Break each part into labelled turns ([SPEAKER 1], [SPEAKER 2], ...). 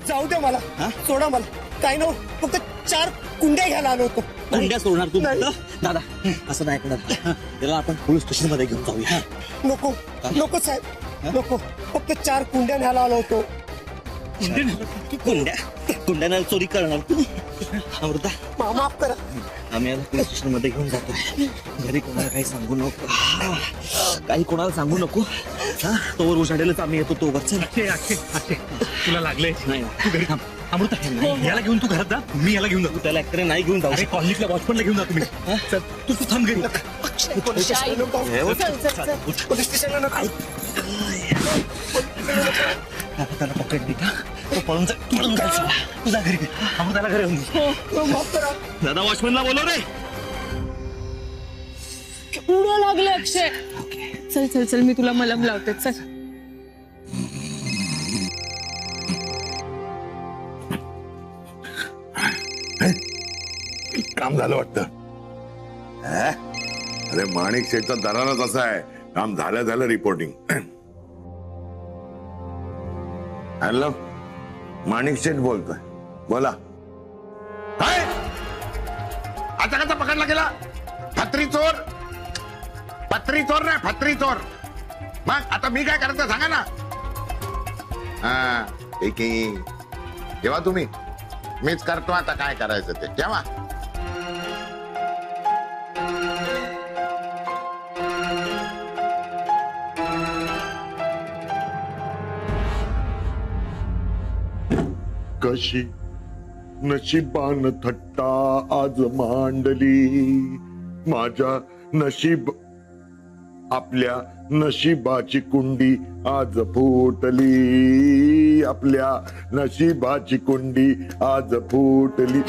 [SPEAKER 1] जाऊ दे मला, सोडा मला. काय ना फक्त 4 कुंड्या घ्यायला आलो होतो.
[SPEAKER 2] कुंड्या सोडणार तू? दादा असं नाही करणार. त्याला आपण पोलीस स्टेशन मध्ये घेऊन जाऊया.
[SPEAKER 1] नको नको साहेब, नको. फक्त 4 कुंड्या न्यायला आलो होतो.
[SPEAKER 2] कुंड्यानं चोरी करणार तू? अमृता
[SPEAKER 1] माफ करा.
[SPEAKER 2] आम्ही याला पोलीस स्टेशन मध्ये घेऊन जातोय. घरी कोणाला काही सांगू नको, काही कोणाला सांगू नको. तोवर उशाडेलच आम्ही येतो. तोवर चल.
[SPEAKER 3] तुला लागले
[SPEAKER 2] नाही
[SPEAKER 3] अमृता, याला घेऊन तू घरात जा, मी याला घेऊन जातो.
[SPEAKER 2] त्याला एकट्याने नाही घेऊन जाऊ.
[SPEAKER 3] अरे कॉलनीतल्या वॉचमनला घेऊन जा तुम्ही. चल तू थांब घरी.
[SPEAKER 1] पोलीस स्टेशनला नको. पोलीस स्टेशनला नको.
[SPEAKER 2] त्याला पकड का? तो पळून जा. तुझा घरी अमृताला घरी घेऊन जा.
[SPEAKER 1] माफ करा.
[SPEAKER 2] दादा वॉचमनला बोलव रे.
[SPEAKER 4] पुढं लागलं अक्षय. चल चल चल, मी तुला मलम लावते. चल.
[SPEAKER 5] काम झालं वाटतं. अरे माणिक शेठचा दराराच असा आहे, काम झालं झालं रिपोर्टिंग. हॅलो, माणिक शेठ बोलतोय, बोला. काय आता कसा पकडला गेला? फत्री चोर? पत्री चोर नाही, फत्री चोर. मग आता मी काय करायचं सांगा ना. हा ठीक आहे, तेव्हा तुम्ही मीच करतो आता काय करायचं ते तेव्हा. कशी नशिबान थट्टा आज मांडली, माझ्या नशीब आपल्या नशिबाची कुंडी आज फुटली, आपल्या नशिबाची कुंडी आज फुटली.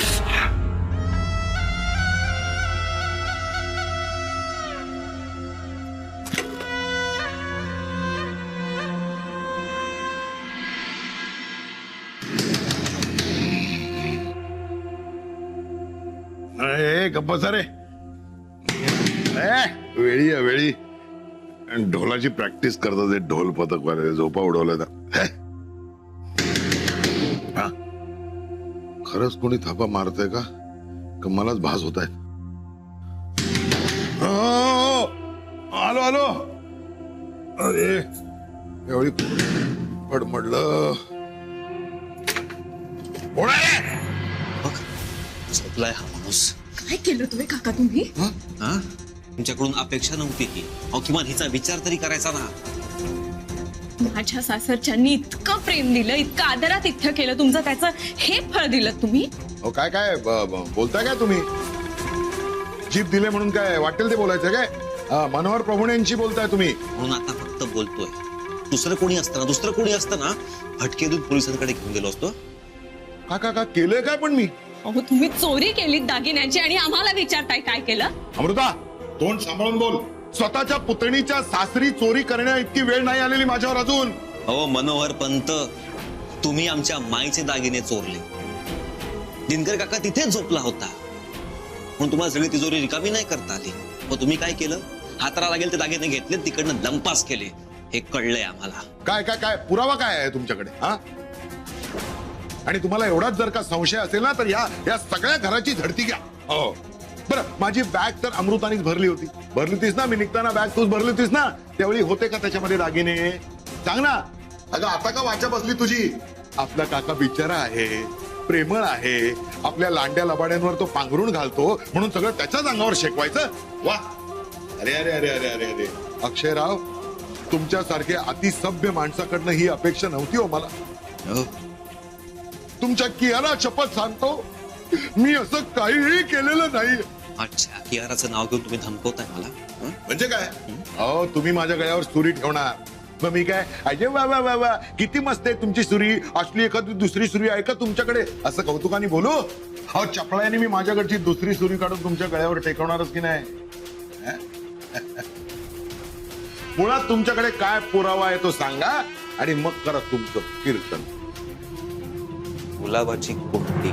[SPEAKER 5] गप्प रे, वेळी वेळी ढोलाची प्रॅक्टिस करतात ते ढोल पथक वाले. झोपा उडवलं तर खरंच कोणी थापा मारतय का मलाच भास होत आहे. आलो आलो. अरे एवढी पडमडलं.
[SPEAKER 2] झोपलाय हा माणूस.
[SPEAKER 4] काय केलं तुम्ही काका? तुम्ही
[SPEAKER 2] तुमच्याकडून अपेक्षा नव्हती की किमान हिचा विचार तरी करायचा ना.
[SPEAKER 4] माझ्या सासरच्यांनी इतकं प्रेम दिलं, इतकं आदरात इतकं केलं तुमचं, त्याचं हे फळ दिलं तुम्ही.
[SPEAKER 5] काय काय बोलताय काय तुम्ही? जीप दिले म्हणून काय वाटेल ते बोलायचं काय? मनोहर प्रभूण्यांची बोलताय तुम्ही.
[SPEAKER 2] म्हणून आता फक्त बोलतोय. दुसरं कोणी असतं ना भटके दूध पोलिसांकडे घेऊन गेलो असतो.
[SPEAKER 5] का केलंय काय पण मी?
[SPEAKER 4] अहो तुम्ही चोरी केली दागिन्याची आणि आम्हाला विचारताय काय केलं?
[SPEAKER 5] अमृता तोंड सांभाळून बोल. स्वतःच्या पुतणीच्या सासरी चोरी करण्या इतकी वेळ नाही आलेली माझ्यावर अजून.
[SPEAKER 2] अहो मनोहर पंत, तुम्ही आमच्या माईचे दागिने चोरले. दिनकर काका तिथेच झोपला होता म्हणून तुम्हाला सगळी तिजोरी रिकामी नाही करता आली. मग तुम्ही काय केलं? हाताला लागेल ते दागिने घेतले, तिकडनं लंपास केले. हे कळलंय आम्हाला.
[SPEAKER 5] काय काय काय पुरावा काय आहे तुमच्याकडे? आणि तुम्हाला एवढाच जर का संशय असेल ना तर या सगळ्या घराची झडती घ्या. हो बरं, माझी बॅग तर अमृतानीच भरली होतीस ना. मी निघताना बॅग तूच भरली होतीस ना. त्यावेळी होते का त्याच्यामध्ये दागिने? सांग ना. अगं आता का वाचा बसली तुझी? आपला काका बिचारा आहे, प्रेमळ आहे, आपल्या लांड्या लबाड्यांवर तो पांघरून घालतो म्हणून सगळं त्याच्याच अंगावर शेकवायचं. वा, अरे अरे अरे अरे अरे अरे अक्षयराव, तुमच्यासारख्या अतिसभ्य माणसाकडनं ही अपेक्षा नव्हती हो मला. तुमच्या कियारा शपथ सांगतो, मी असं काहीही केलेलं नाही.
[SPEAKER 2] अच्छा, कियाराचं नाव घेऊन तुम्ही धमकवताय मला?
[SPEAKER 5] म्हणजे काय? अहो तुम्ही माझ्या गळ्यावर सुरी ठेवणार, मग मी काय अजय वा वा वा वा किती मस्त आहे तुमची सुरी, असली एखादी दुसरी सुरी आहे का तुमच्याकडे असं कौतुकाने बोलू? अहो चपळाने मी माझ्याकडची दुसरी सुरी काढून तुमच्या गळ्यावर टेकवणारच की नाही? मुळात तुमच्याकडे काय पुरावा आहे तो सांगा आणि मग करा तुमचं कीर्तन.
[SPEAKER 2] गुलाबाची कुंडी